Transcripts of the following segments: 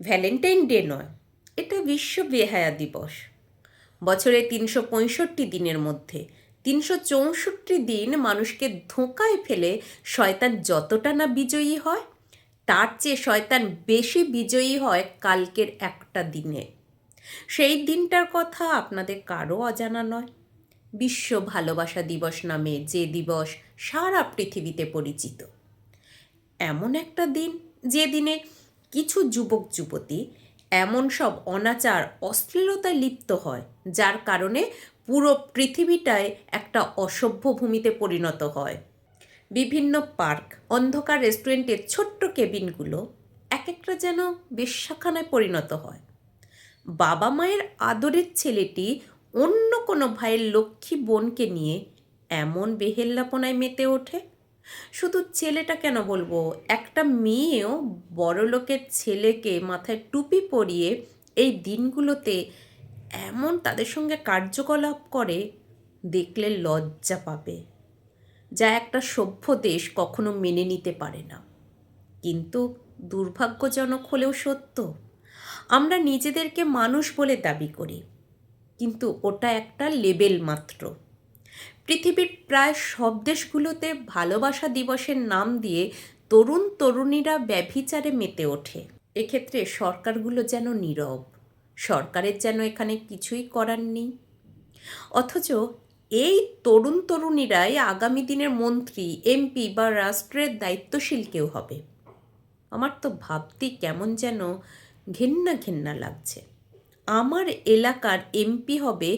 Valentine day নয়, এটা বিশ্ব বেহায়া দিবস। বছরে ৩৬৫ দিনের মধ্যে ৩৬৪ দিন মানুষকে ধোঁকায় ফেলে শয়তান যতটা না বিজয়ী হয়, তার চেয়ে শয়তান বেশি বিজয়ী হয় কালকের একটা দিনে। সেই দিনটার কথা আপনাদের কারও অজানা নয়। বিশ্ব ভালোবাসা দিবস নামে যে দিবস সারা পৃথিবীতে পরিচিত। এমন একটা দিন যে দিনে কিছু যুবক যুবতী এমন সব অনাচার অশ্লীলতায় লিপ্ত হয় যার কারণে পুরো পৃথিবীটায় একটা অসভ্য ভূমিতে পরিণত হয়। বিভিন্ন পার্ক, অন্ধকার রেস্টুরেন্টের ছোট্ট কেবিনগুলো এক একটা যেন বেশ্যাখানায় পরিণত হয়। বাবা মায়ের আদরের ছেলেটি অন্য কোনো ভাইয়ের লক্ষ্মী বোনকে নিয়ে এমন বেহেল্লাপনায় মেতে ওঠে। শুধু ছেলেটা কেন বলবো, একটা মেয়েও বড়লোকের ছেলেকে মাথায় টুপি পরিয়ে এই দিনগুলোতে এমন তাদের সঙ্গে কার্যকলাপ করে, দেখলে লজ্জা পাবে, যা একটা সভ্য দেশ কখনো মেনে নিতে পারে না। কিন্তু দুর্ভাগ্যজনক হলেও সত্য, আমরা নিজেদেরকে মানুষ বলে দাবি করি, কিন্তু ওটা একটা লেবেল মাত্র। পৃথিবীর প্রায় সব দেশগুলোতে ভালোবাসা দিবসের নাম দিয়ে তরুণ তরুণীরা ব্যভিচারে মেতে ওঠে। এক্ষেত্রে সরকারগুলো যেন নীরব, সরকারের যেন এখানে কিছুই করার নেই। অথচ এই তরুণ তরুণীরাই আগামী দিনের মন্ত্রী, এমপি বা রাষ্ট্রের দায়িত্বশীল কেউ হবে। আমার তো ভাবতেই কেমন যেন ঘেন্না ঘেন্না লাগছে। আমার এলাকার এমপি হবে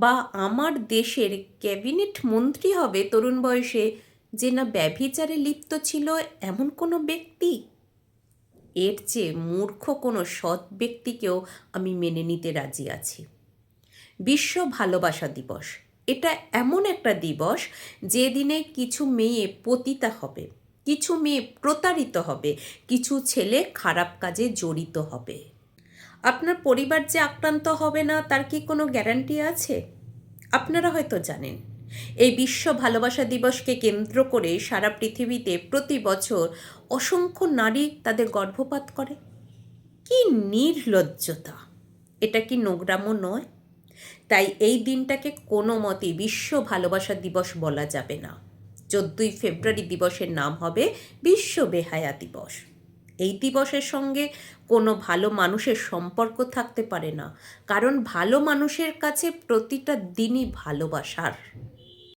বা আমার দেশের ক্যাবিনেট মন্ত্রী হবে তরুণ বয়সে যে না ব্যভিচারে লিপ্ত ছিল এমন কোনো ব্যক্তি। এর চেয়ে মূর্খ কোনো সৎ ব্যক্তিকেও আমি মেনে নিতে রাজি আছি। বিশ্ব ভালোবাসা দিবস, এটা এমন একটা দিবস যে দিনে কিছু মেয়ে পতিতা হবে, কিছু মেয়ে প্রতারিত হবে, কিছু ছেলে খারাপ কাজে জড়িত হবে। আপনার পরিবার যে আক্রান্ত হবে না তার কি কোনো গ্যারান্টি আছে? আপনারা হয়তো জানেন, এই বিশ্ব ভালোবাসা দিবসকে কেন্দ্র করে সারা পৃথিবীতে প্রতি বছর অসংখ্য নারী তাদের গর্ভপাত করে। কি নির্লজ্জতা! এটা কি নোংরামো নয়? তাই এই দিনটাকে কোনো মতেই বিশ্ব ভালোবাসা দিবস বলা যাবে না। 14ই ফেব্রুয়ারি দিবসের নাম হবে বিশ্ব বেহায়া দিবস। এই দিবসের সঙ্গে কোনো ভালো মানুষের সম্পর্ক থাকতে পারে না, কারণ ভালো মানুষের কাছে প্রতিটা দিনই ভালোবাসার।